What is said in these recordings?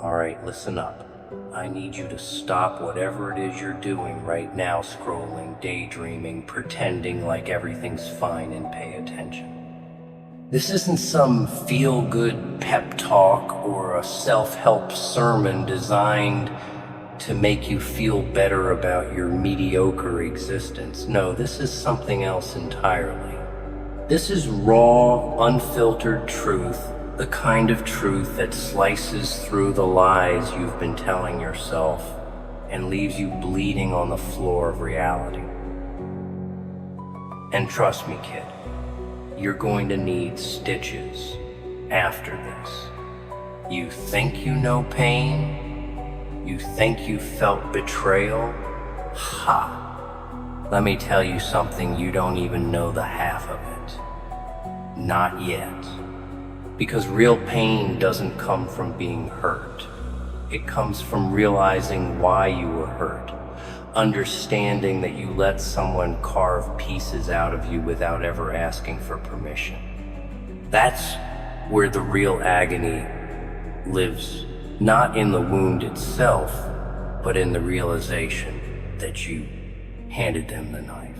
Alright, listen up. I need you to stop whatever it is you're doing right now, scrolling, daydreaming, pretending like everything's fine, and pay attention. This isn't some feel-good pep talk or a self-help sermon designed to make you feel better about your mediocre existence. No, this is something else entirely. This is raw, unfiltered truth, the kind of truth that slices through the lies you've been telling yourself and leaves you bleeding on the floor of reality. And trust me, kid, you're going to need stitches after this. You think you know pain? You think you felt betrayal? Ha! Let me tell you something, you don't even know the half of it. Not yet. Because real pain doesn't come from being hurt. It comes from realizing why you were hurt. Understanding that you let someone carve pieces out of you without ever asking for permission. That's where the real agony lives. Not in the wound itself, but in the realization that you handed them the knife.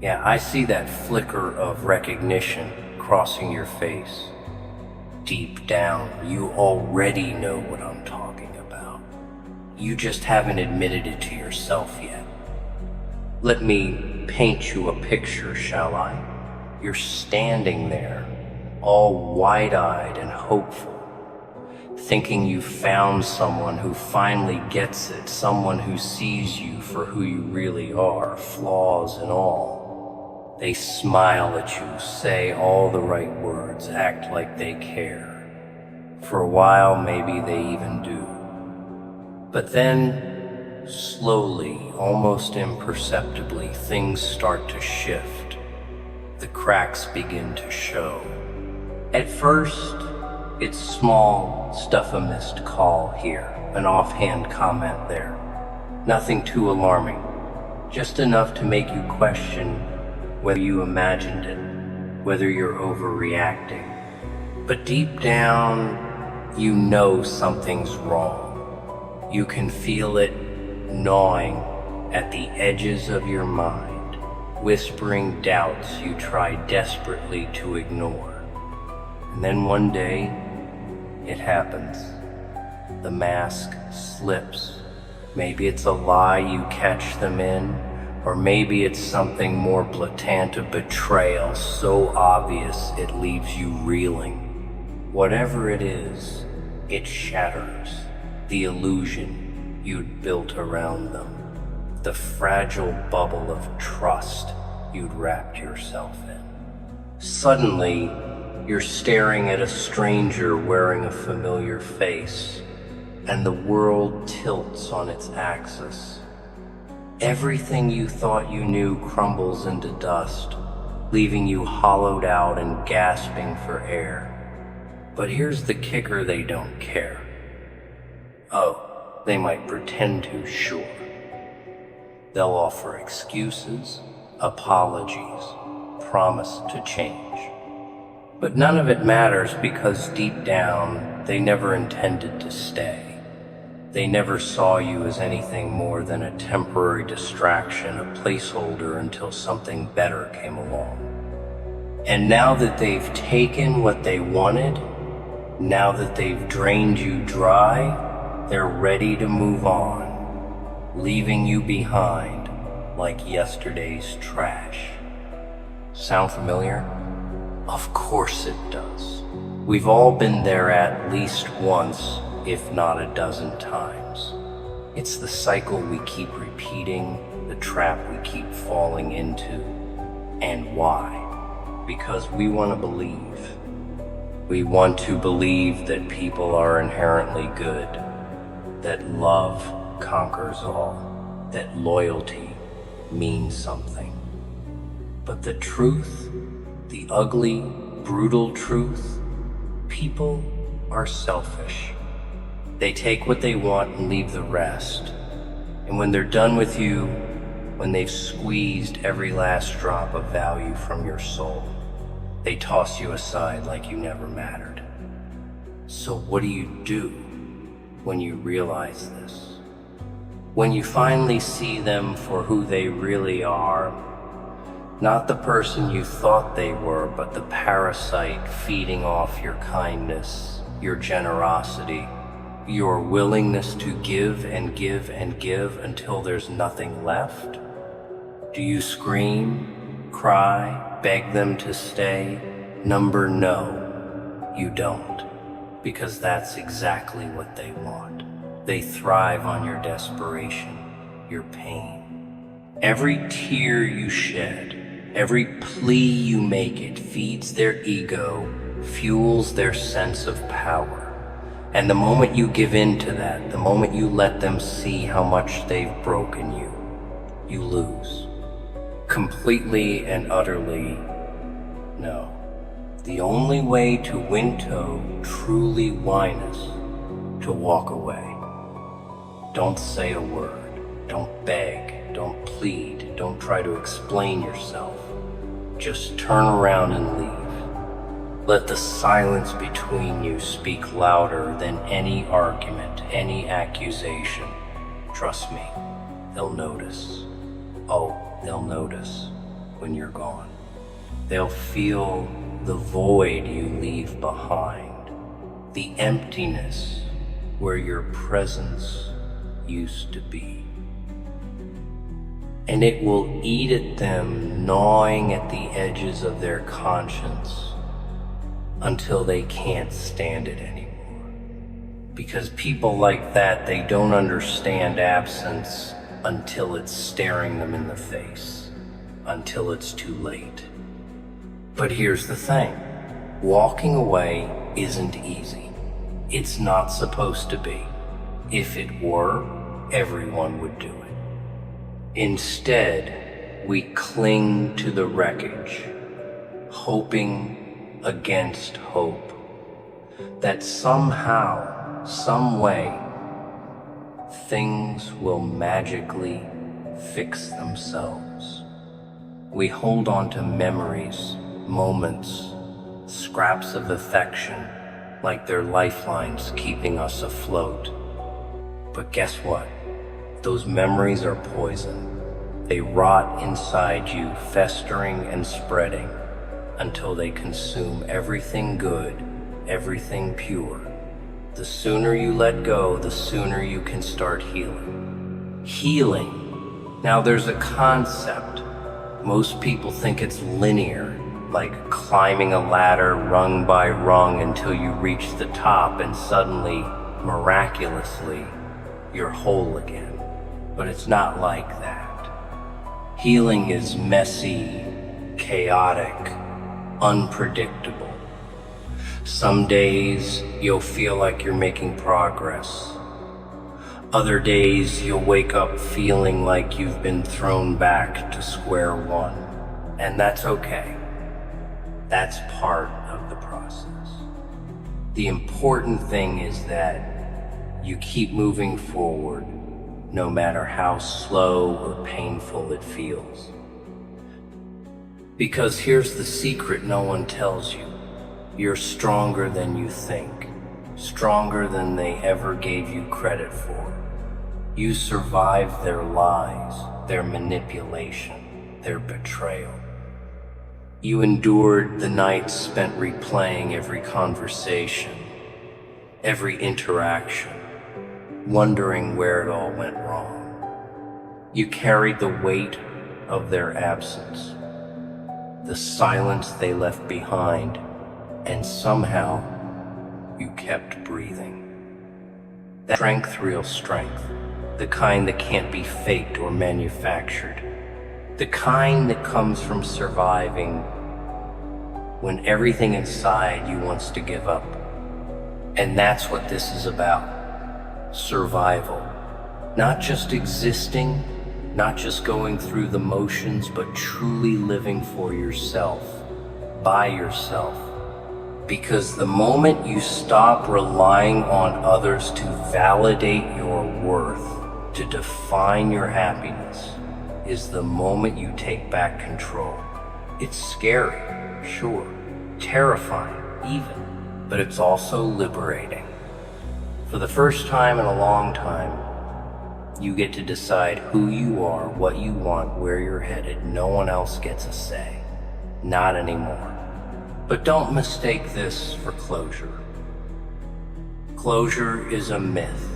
Yeah, I see that flicker of recognition crossing your face. Deep down, you already know what I'm talking about. You just haven't admitted it to yourself yet. Let me paint you a picture, shall I? You're standing there, all wide-eyed and hopeful, thinking you've found someone who finally gets it, someone who sees you for who you really are, flaws and all. They smile at you, say all the right words, act like they care. For a while, maybe they even do. But then, slowly, almost imperceptibly, things start to shift. The cracks begin to show. At first, it's small stuff, a missed call here, an offhand comment there. Nothing too alarming, just enough to make you question whether you imagined it, whether you're overreacting. But deep down, you know something's wrong. You can feel it gnawing at the edges of your mind, whispering doubts you try desperately to ignore. And then one day, it happens. The mask slips. Maybe it's a lie you catch them in, or maybe it's something more blatant, a betrayal so obvious it leaves you reeling. Whatever it is, it shatters the illusion you'd built around them, the fragile bubble of trust you'd wrapped yourself in. Suddenly, you're staring at a stranger wearing a familiar face, and the world tilts on its axis. Everything you thought you knew crumbles into dust, leaving you hollowed out and gasping for air. But here's the kicker, they don't care. Oh, they might pretend to, sure. They'll offer excuses, apologies, promise to change. But none of it matters because deep down, they never intended to stay. They never saw you as anything more than a temporary distraction, a placeholder until something better came along. And now that they've taken what they wanted, now that they've drained you dry, they're ready to move on, leaving you behind like yesterday's trash. Sound familiar? Of course it does. We've all been there at least once, if not a dozen times. It's the cycle we keep repeating, the trap we keep falling into. And why? Because we want to believe. We want to believe that people are inherently good, that love conquers all, that loyalty means something. But the truth, the ugly, brutal truth, people are selfish. They take what they want and leave the rest. And when they're done with you, when they've squeezed every last drop of value from your soul, they toss you aside like you never mattered. So what do? when you realize this. When you finally see them for who they really are, not the person you thought they were, but the parasite feeding off your kindness, your generosity, your willingness to give and give and give until there's nothing left. Do you scream, cry, beg them to stay? Number no, you don't, because that's exactly what they want. They thrive on your desperation, your pain. Every tear you shed, every plea you make, it feeds their ego, fuels their sense of power. And the moment you give in to that, the moment you let them see how much they've broken you, you lose. Completely and utterly, no. The only way to winto truly winus, to walk away. Don't say a word, don't beg, don't plead, don't try to explain yourself. Just turn around and leave. Let the silence between you speak louder than any argument, any accusation. Trust me, they'll notice. Oh, they'll notice when you're gone. They'll feel the void you leave behind, the emptiness where your presence used to be. And it will eat at them, gnawing at the edges of their conscience until they can't stand it anymore. Because people like that, they don't understand absence until it's staring them in the face, until it's too late. But here's the thing, walking away isn't easy. It's not supposed to be. If it were, everyone would do it. Instead, we cling to the wreckage, hoping against hope that somehow, some way, things will magically fix themselves. We hold on to memories, moments, scraps of affection, like they're lifelines keeping us afloat. But guess what? Those memories are poison. They rot inside you, festering and spreading until they consume everything good, everything pure. The sooner you let go, the sooner you can start healing. Healing. Now there's a concept. Most people think it's linear, like climbing a ladder rung by rung until you reach the top and suddenly, miraculously, you're whole again. But it's not like that. Healing is messy, chaotic, unpredictable. Some days you'll feel like you're making progress. Other days you'll wake up feeling like you've been thrown back to square one. And that's okay. That's part of the process. The important thing is that you keep moving forward, no matter how slow or painful it feels. Because here's the secret no one tells you. You're stronger than you think, stronger than they ever gave you credit for. You survived their lies, their manipulation, their betrayal. You endured the nights spent replaying every conversation, every interaction, wondering where it all went wrong. You carried the weight of their absence, the silence they left behind, and somehow you kept breathing. That strength, real strength, the kind that can't be faked or manufactured, the kind that comes from surviving when everything inside you wants to give up. And that's what this is about. Survival. Not just existing, not just going through the motions, but truly living for yourself, by yourself. Because the moment you stop relying on others to validate your worth, to define your happiness, is the moment you take back control. It's scary, sure, terrifying even, but it's also liberating. For the first time in a long time, you get to decide who you are, what you want, where you're headed. No one else gets a say. Not anymore. But don't mistake this for closure. Closure is a myth,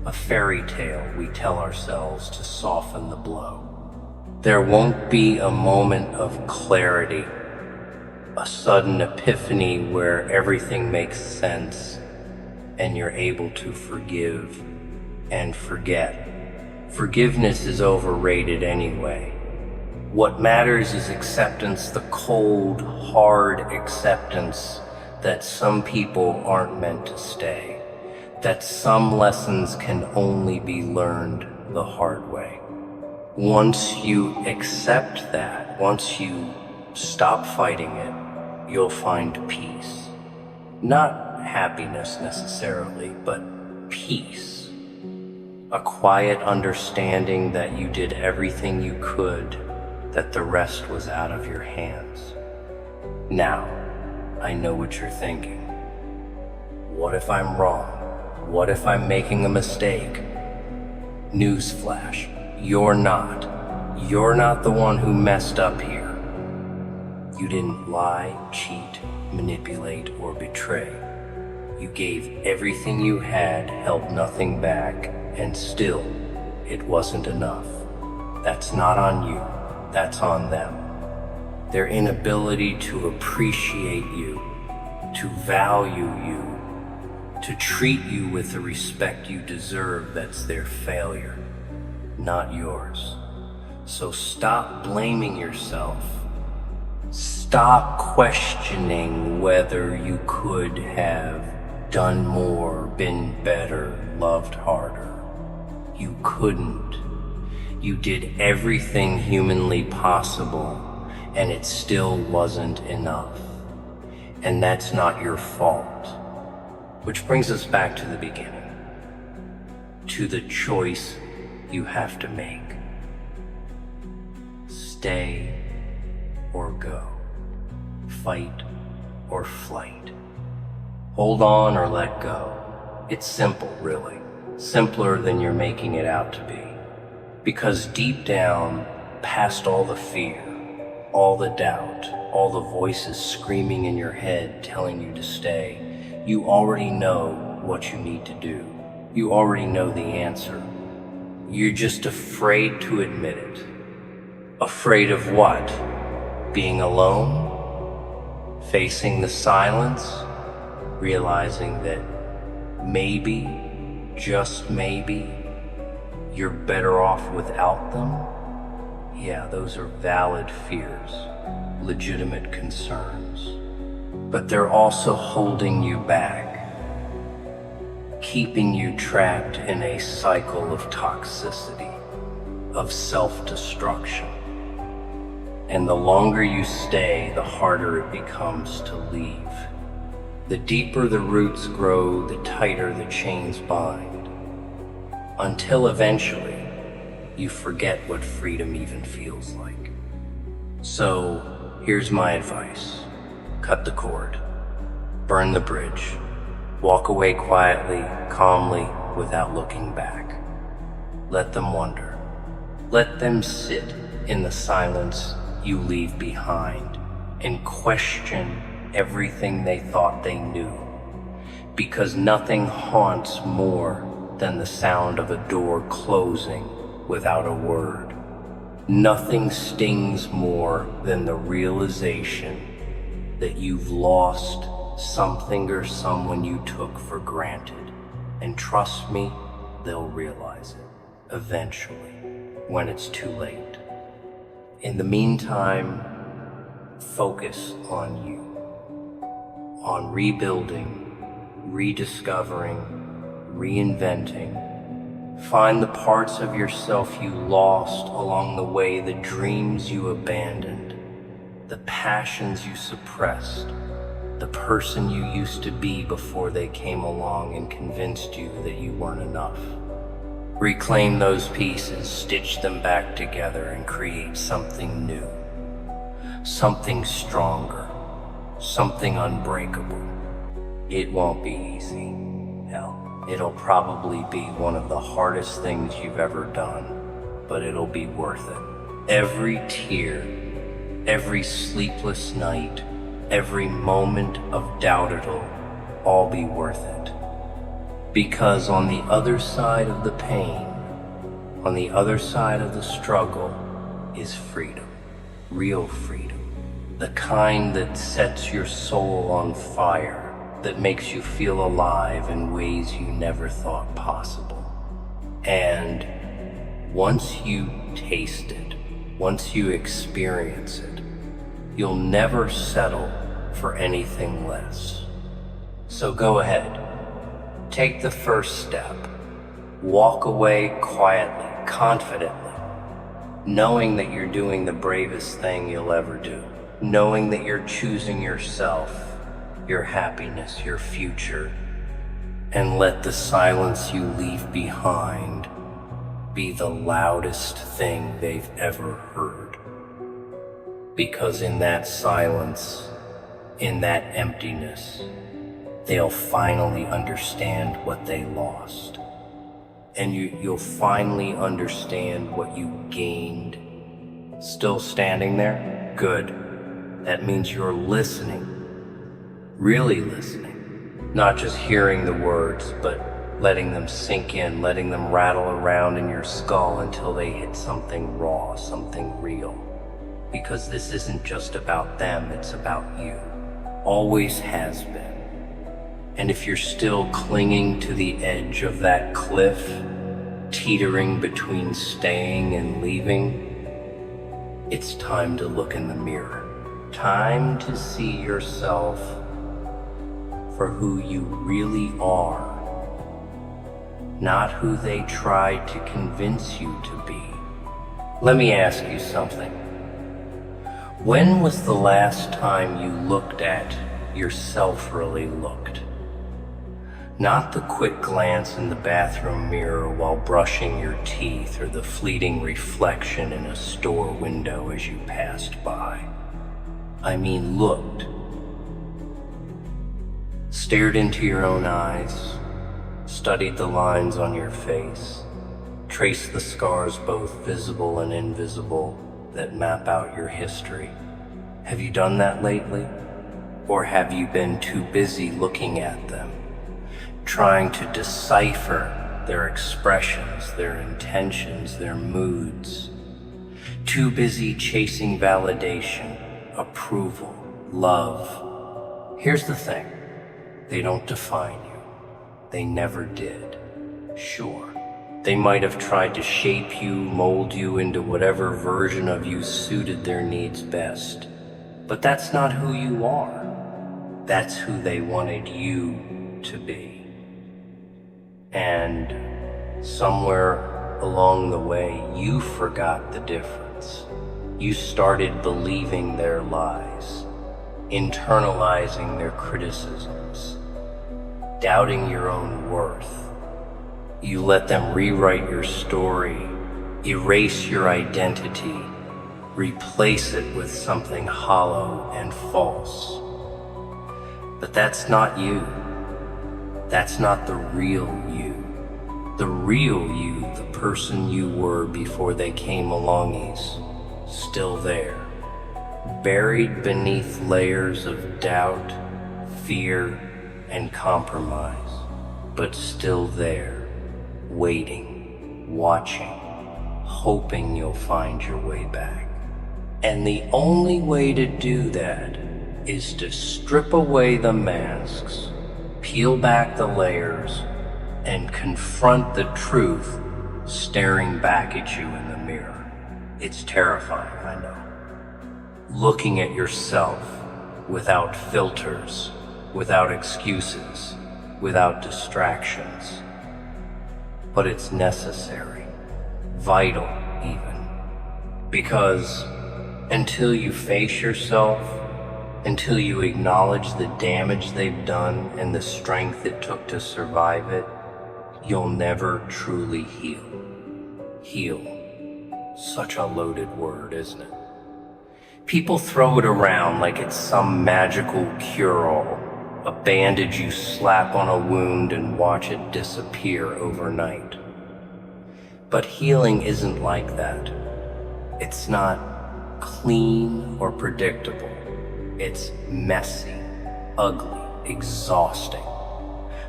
a fairy tale we tell ourselves to soften the blow. There won't be a moment of clarity, a sudden epiphany where everything makes sense and you're able to forgive and forget. Forgiveness is overrated anyway. What matters is acceptance, the cold, hard acceptance that some people aren't meant to stay, that some lessons can only be learned the hard way. Once you accept that, once you stop fighting it, you'll find peace. Not happiness necessarily, but peace. A quiet understanding that you did everything you could, that the rest was out of your hands. Now, I know what you're thinking. What if I'm wrong? What if I'm making a mistake? Newsflash, you're not. You're not the one who messed up here. You didn't lie, cheat, manipulate, or betray. You gave everything you had, held nothing back, and still, it wasn't enough. That's not on you, that's on them. Their inability to appreciate you, to value you, to treat you with the respect you deserve, that's their failure, not yours. So stop blaming yourself. Stop questioning whether you could have done more, been better, loved harder. You couldn't. You did everything humanly possible, and it still wasn't enough. And that's not your fault. Which brings us back to the beginning, to the choice you have to make. Stay or go. Fight or flight. Hold on or let go. It's simple, really. Simpler than you're making it out to be. Because deep down, past all the fear, all the doubt, all the voices screaming in your head telling you to stay, you already know what you need to do. You already know the answer. You're just afraid to admit it. Afraid of what? Being alone? Facing the silence? Realizing that maybe, just maybe, you're better off without them? Yeah, those are valid fears, legitimate concerns. But they're also holding you back, keeping you trapped in a cycle of toxicity, of self-destruction. And the longer you stay, the harder it becomes to leave. The deeper the roots grow, the tighter the chains bind. Until eventually, you forget what freedom even feels like. So, here's my advice. Cut the cord. Burn the bridge. Walk away quietly, calmly, without looking back. Let them wonder. Let them sit in the silence you leave behind and question everything they thought they knew, because nothing haunts more than the sound of a door closing without a word. Nothing stings more than the realization that you've lost something or someone you took for granted. And trust me, they'll realize it eventually, when it's too late. In the meantime, focus on you. On rebuilding, rediscovering, reinventing. Find the parts of yourself you lost along the way, the dreams you abandoned, the passions you suppressed, the person you used to be before they came along and convinced you that you weren't enough. Reclaim those pieces, stitch them back together, and create something new, something stronger, something unbreakable. It won't be easy, Hell, it'll probably be one of the hardest things you've ever done, but it'll be worth it. Every tear, every sleepless night, every moment of doubt, it'll all be worth it. Because on the other side of the pain, on the other side of the struggle, is freedom. Real freedom. The kind that sets your soul on fire, that makes you feel alive in ways you never thought possible. And once you taste it, once you experience it, you'll never settle for anything less. So go ahead, take the first step, walk away quietly, confidently, knowing that you're doing the bravest thing you'll ever do, knowing that you're choosing yourself, your happiness, your future, and let the silence you leave behind be the loudest thing they've ever heard. Because in that silence, in that emptiness, they'll finally understand what they lost. And you'll finally understand what you gained. Still standing there? Good. That means you're listening. Really listening. Not just hearing the words, but letting them sink in, letting them rattle around in your skull until they hit something raw, something real. Because this isn't just about them, it's about you. Always has been. And if you're still clinging to the edge of that cliff, teetering between staying and leaving, it's time to look in the mirror. Time to see yourself for who you really are, not who they tried to convince you to be. Let me ask you something. When was the last time you looked at yourself, really looked? Not the quick glance in the bathroom mirror while brushing your teeth, or the fleeting reflection in a store window as you passed by. I mean looked. Stared into your own eyes, studied the lines on your face, traced the scars both visible and invisible that map out your history. Have you done that lately? Or have you been too busy looking at them, trying to decipher their expressions, their intentions, their moods? Too busy chasing validation, approval, love. Here's the thing. They don't define you. They never did. Sure, they might have tried to shape you, mold you into whatever version of you suited their needs best. But that's not who you are. That's who they wanted you to be. And somewhere along the way, you forgot the difference. You started believing their lies, internalizing their criticisms, doubting your own worth. You let them rewrite your story, erase your identity, replace it with something hollow and false. But that's not you. That's not the real you. The real you, the person you were before they came along, is still there, buried beneath layers of doubt, fear, and compromise, but still there, waiting, watching, hoping you'll find your way back. And the only way to do that is to strip away the masks, peel back the layers, and confront the truth staring back at you in the mirror. It's terrifying, I know. Looking at yourself without filters, without excuses, without distractions. But it's necessary, vital even. Because until you face yourself, until you acknowledge the damage they've done and the strength it took to survive it, you'll never truly heal. Heal. Such a loaded word, isn't it? People throw it around like it's some magical cure-all, a bandage you slap on a wound and watch it disappear overnight. But healing isn't like that. It's not clean or predictable. It's messy, ugly, exhausting.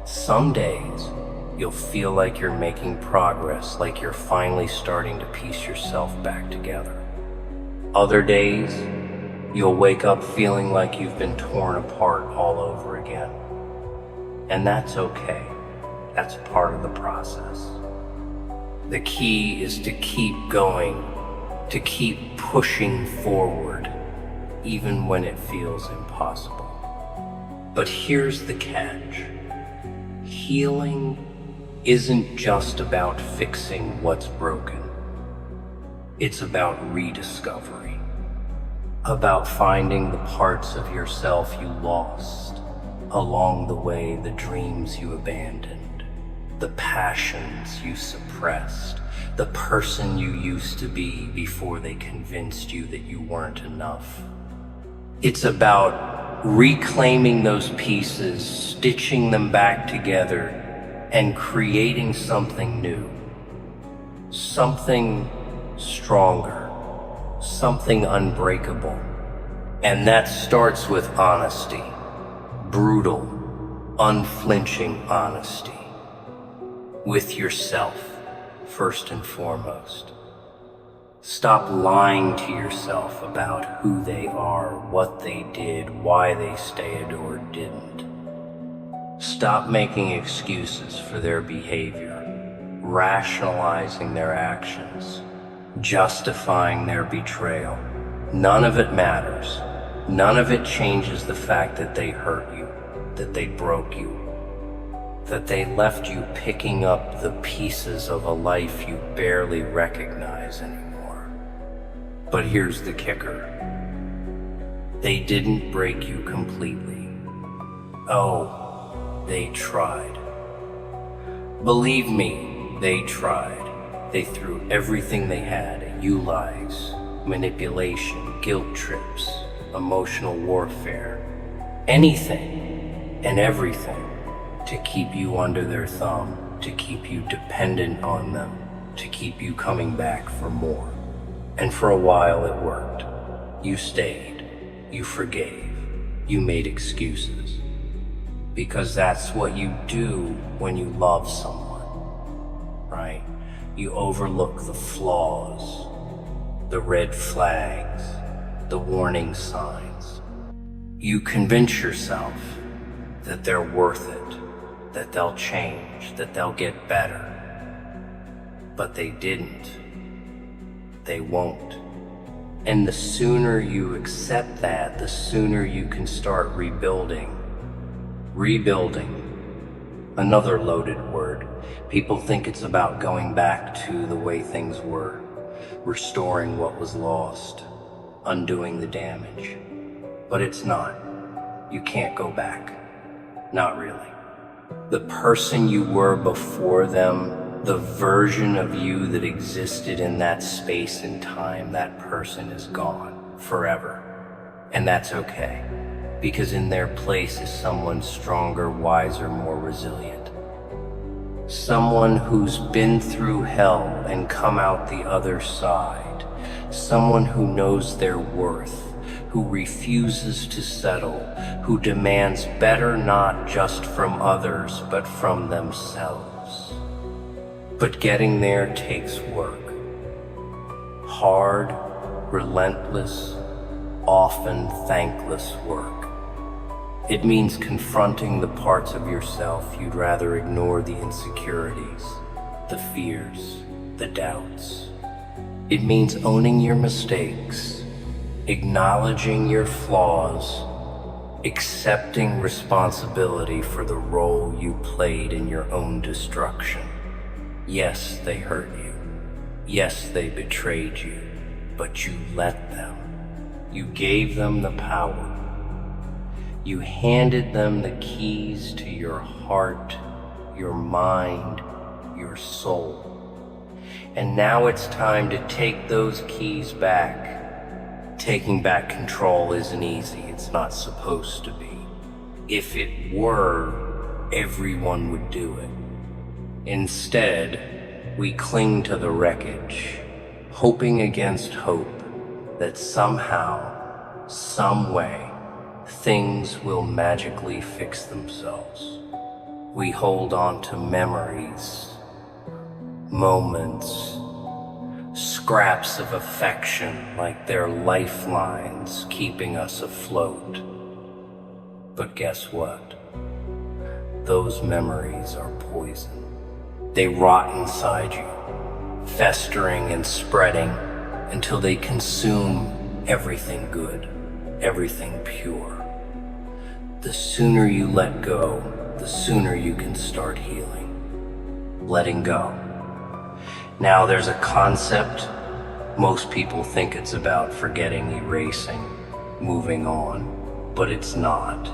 Some days, you'll feel like you're making progress, like you're finally starting to piece yourself back together. Other days, you'll wake up feeling like you've been torn apart all over again. And that's okay. That's part of the process. The key is to keep going, to keep pushing forward, even when it feels impossible. But here's the catch. Healing isn't just about fixing what's broken. It's about rediscovery, about finding the parts of yourself you lost along the way, the dreams you abandoned, the passions you suppressed, the person you used to be before they convinced you that you weren't enough. It's about reclaiming those pieces, stitching them back together, and creating something new, something stronger, something unbreakable. And that starts with honesty, brutal, unflinching honesty, with yourself, first and foremost. Stop lying to yourself about who they are, what they did, why they stayed or didn't. Stop making excuses for their behavior, rationalizing their actions, justifying their betrayal. None of it matters. None of it changes the fact that they hurt you, that they broke you, that they left you picking up the pieces of a life you barely recognize anymore. But here's the kicker. They didn't break you completely. Oh, they tried. Believe me, they tried. They threw everything they had at you: lies, manipulation, guilt trips, emotional warfare, anything and everything to keep you under their thumb, to keep you dependent on them, to keep you coming back for more. And for a while it worked. You stayed, you forgave, you made excuses. Because that's what you do when you love someone, right? You overlook the flaws, the red flags, the warning signs. You convince yourself that they're worth it, that they'll change, that they'll get better. But they didn't. They won't. And the sooner you accept that, the sooner you can start rebuilding. Rebuilding, another loaded word. People think it's about going back to the way things were, restoring what was lost, undoing the damage. But it's not. You can't go back. Not really. The person you were before them, the version of you that existed in that space and time, that person is gone forever. And that's okay, because in their place is someone stronger, wiser, more resilient. Someone who's been through hell and come out the other side. Someone who knows their worth, who refuses to settle, who demands better not just from others, but from themselves. But getting there takes work. Hard, relentless, often thankless work. It means confronting the parts of yourself you'd rather ignore, the insecurities, the fears, the doubts. It means owning your mistakes, acknowledging your flaws, accepting responsibility for the role you played in your own destruction. Yes, they hurt you. Yes, they betrayed you, but you let them. You gave them the power. You handed them the keys to your heart, your mind, your soul. And now it's time to take those keys back. Taking back control isn't easy. It's not supposed to be. If it were, everyone would do it. Instead, we cling to the wreckage, hoping against hope that somehow, some way, things will magically fix themselves. We hold on to memories, moments, scraps of affection like they're lifelines keeping us afloat. But guess what? Those memories are poison. They rot inside you, festering and spreading until they consume everything good, everything pure. The sooner you let go, the sooner you can start healing. Letting go. Now there's a concept most people think it's about forgetting, erasing, moving on, but it's not.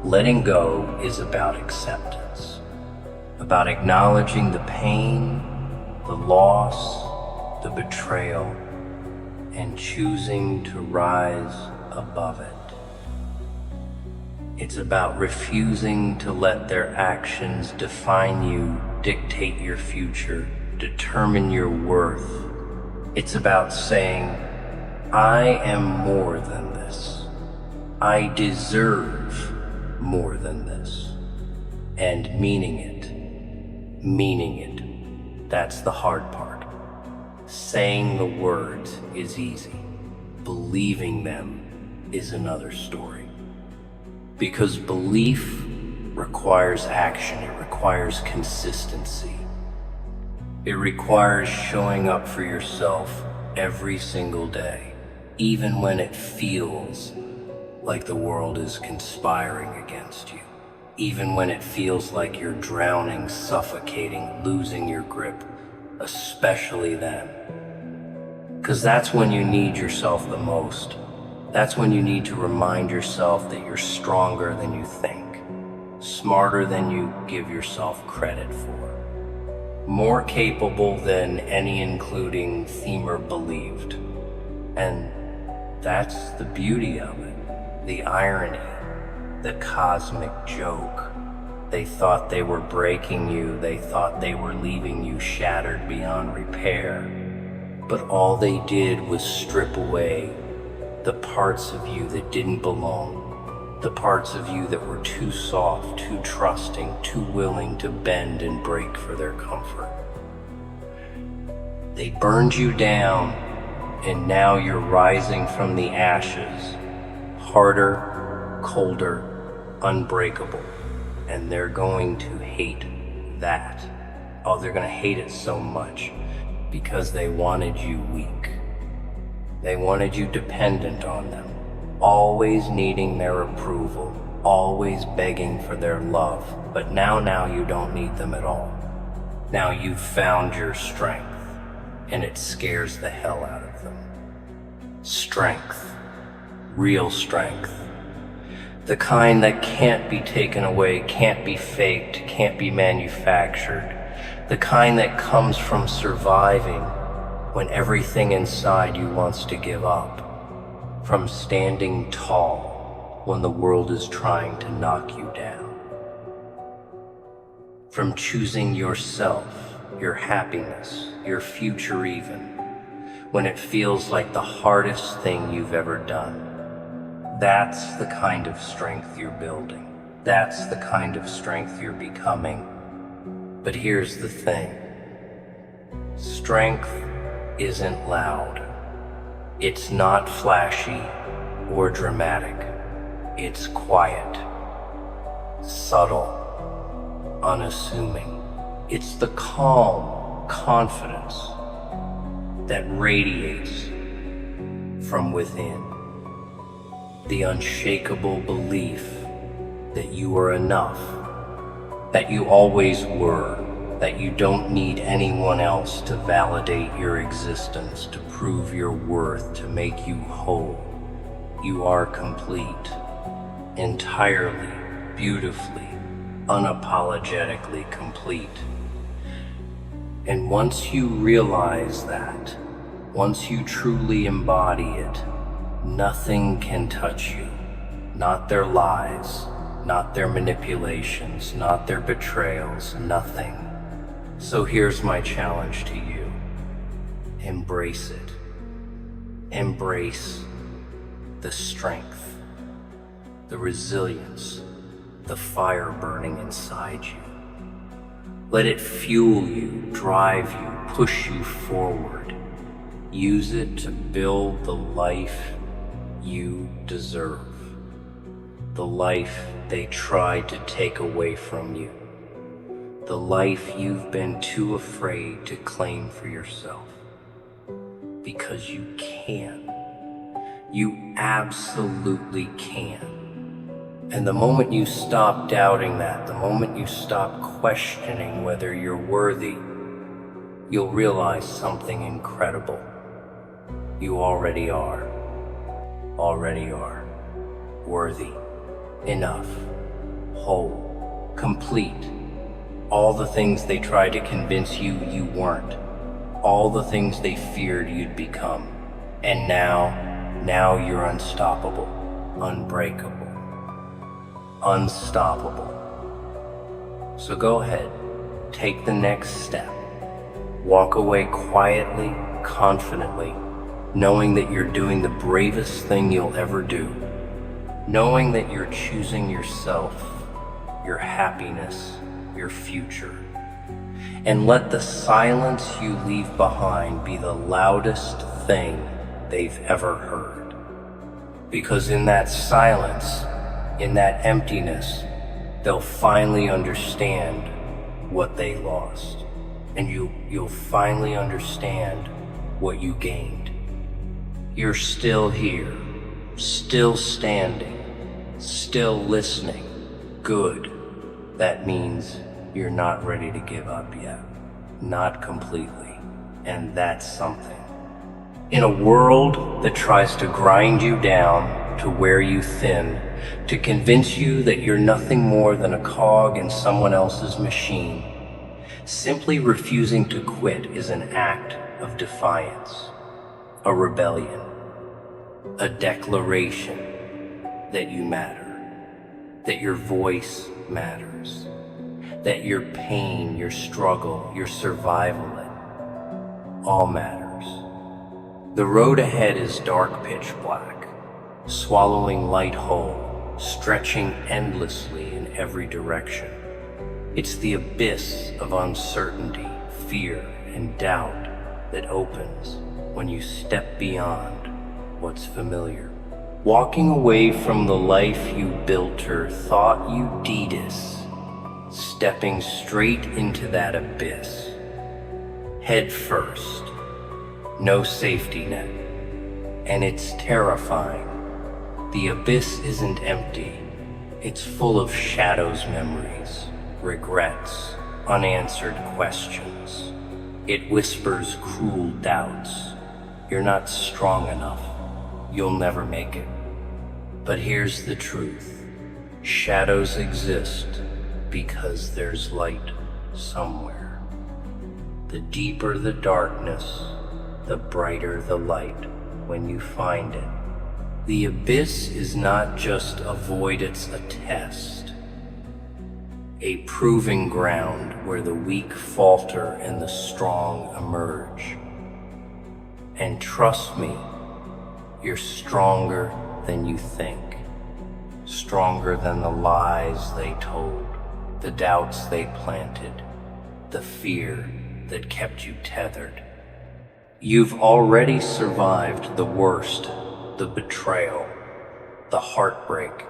Letting go is about acceptance, about acknowledging the pain, the loss, the betrayal, and choosing to rise above it. It's about refusing to let their actions define you, dictate your future, determine your worth. It's about saying, I am more than this. I deserve more than this. And meaning it. Meaning it. That's the hard part. Saying the words is easy. Believing them is another story. Because belief requires action, it requires consistency. It requires showing up for yourself every single day, even when it feels like the world is conspiring against you, even when it feels like you're drowning, suffocating, losing your grip, especially then. Because that's when you need yourself the most. That's when you need to remind yourself that you're stronger than you think, smarter than you give yourself credit for, more capable than any including themer believed. And that's the beauty of it, the irony, the cosmic joke. They thought they were breaking you, they thought they were leaving you shattered beyond repair, but all they did was strip away the parts of you that didn't belong, the parts of you that were too soft, too trusting, too willing to bend and break for their comfort. They burned you down, and now you're rising from the ashes, harder, colder, unbreakable, and they're going to hate that. Oh, they're going to hate it so much because they wanted you weak. They wanted you dependent on them, always needing their approval, always begging for their love. But now you don't need them at all. Now you've found your strength, and it scares the hell out of them. Strength, real strength. The kind that can't be taken away, can't be faked, can't be manufactured. The kind that comes from surviving when everything inside you wants to give up, from standing tall when the world is trying to knock you down, from choosing yourself, your happiness, your future even, when it feels like the hardest thing you've ever done. That's the kind of strength you're building. That's the kind of strength you're becoming. But here's the thing. Strength isn't loud. It's not flashy or dramatic. It's quiet, subtle, unassuming. It's the calm confidence that radiates from within. The unshakable belief that you are enough, that you always were, that you don't need anyone else to validate your existence, to prove your worth, to make you whole. You are complete, entirely, beautifully, unapologetically complete. And once you realize that, once you truly embody it, nothing can touch you. Not their lies, not their manipulations, not their betrayals, nothing. So here's my challenge to you. Embrace it. Embrace the strength, the resilience, the fire burning inside you. Let it fuel you, drive you, push you forward. Use it to build the life you deserve. The life they tried to take away from you. The life you've been too afraid to claim for yourself. Because you can. You absolutely can. And the moment you stop doubting that, the moment you stop questioning whether you're worthy, you'll realize something incredible. You already are. Already are. Worthy. Enough. Whole. Complete. All the things they tried to convince you you weren't. All the things they feared you'd become. And now you're unstoppable. Unbreakable. Unstoppable. So go ahead. Take the next step. Walk away quietly, confidently, knowing that you're doing the bravest thing you'll ever do. Knowing that you're choosing yourself, your happiness, your future. And let the silence you leave behind be the loudest thing they've ever heard. Because in that silence, in that emptiness, they'll finally understand what they lost. And you'll finally understand what you gained. You're still here, still standing, still listening. Good. That means you're not ready to give up yet. Not completely. And that's something. In a world that tries to grind you down, to wear you thin, to convince you that you're nothing more than a cog in someone else's machine, simply refusing to quit is an act of defiance, a rebellion, a declaration that you matter, that your voice matters, that your pain, your struggle, your survival, it all matters. The road ahead is dark pitch black, swallowing light whole, stretching endlessly in every direction. It's the abyss of uncertainty, fear, and doubt that opens when you step beyond what's familiar. Walking away from the life you built or thought you Deedus, stepping straight into that abyss. Head first, no safety net, and it's terrifying. The abyss isn't empty, it's full of shadows, memories, regrets, unanswered questions. It whispers cruel doubts. You're not strong enough. You'll never make it. But here's the truth. Shadows exist because there's light somewhere. The deeper the darkness, the brighter the light when you find it. The abyss is not just a void, it's a test. A proving ground where the weak falter and the strong emerge. And trust me, you're stronger than you think. Stronger than the lies they told, the doubts they planted, the fear that kept you tethered. You've already survived the worst, the betrayal, the heartbreak,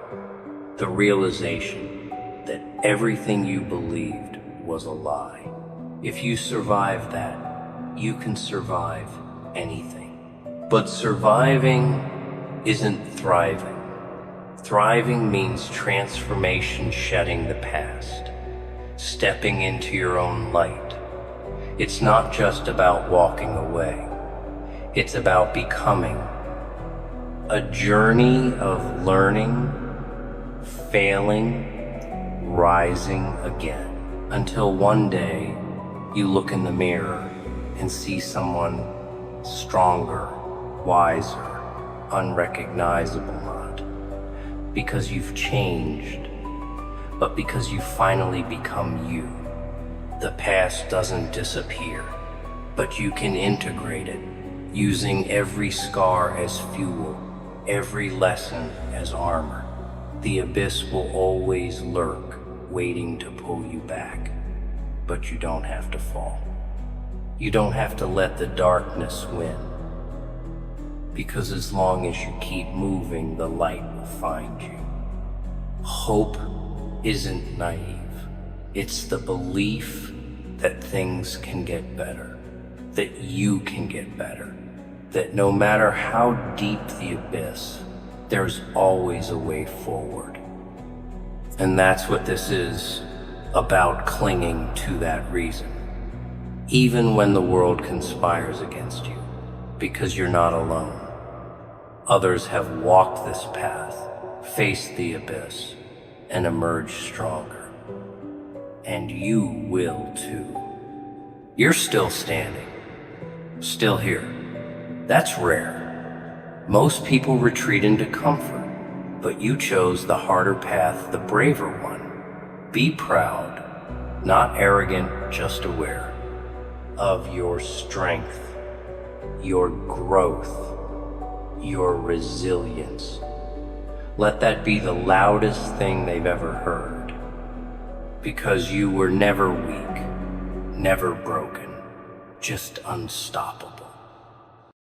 the realization that everything you believed was a lie. If you survive that, you can survive anything. But surviving isn't thriving. Thriving means transformation, shedding the past, stepping into your own light. It's not just about walking away. It's about becoming. A journey of learning, failing, rising again, until one day you look in the mirror and see someone stronger, wiser, unrecognizable, not because you've changed, but because you finally become you. The past doesn't disappear, but you can integrate it, using every scar as fuel, every lesson as armor. The abyss will always lurk, waiting to pull you back. But you don't have to fall. You don't have to let the darkness win. Because as long as you keep moving, the light will find you. Hope isn't naive. It's the belief that things can get better, that you can get better, that no matter how deep the abyss, there's always a way forward. And that's what this is about, clinging to that reason. Even when the world conspires against you, because you're not alone. Others have walked this path, faced the abyss, and emerged stronger. And you will too. You're still standing, still here. That's rare. Most people retreat into comfort, but you chose the harder path, the braver one. Be proud, not arrogant, just aware of your strength, your growth, your resilience. Let that be the loudest thing they've ever heard. Because you were never weak, never broken, just unstoppable.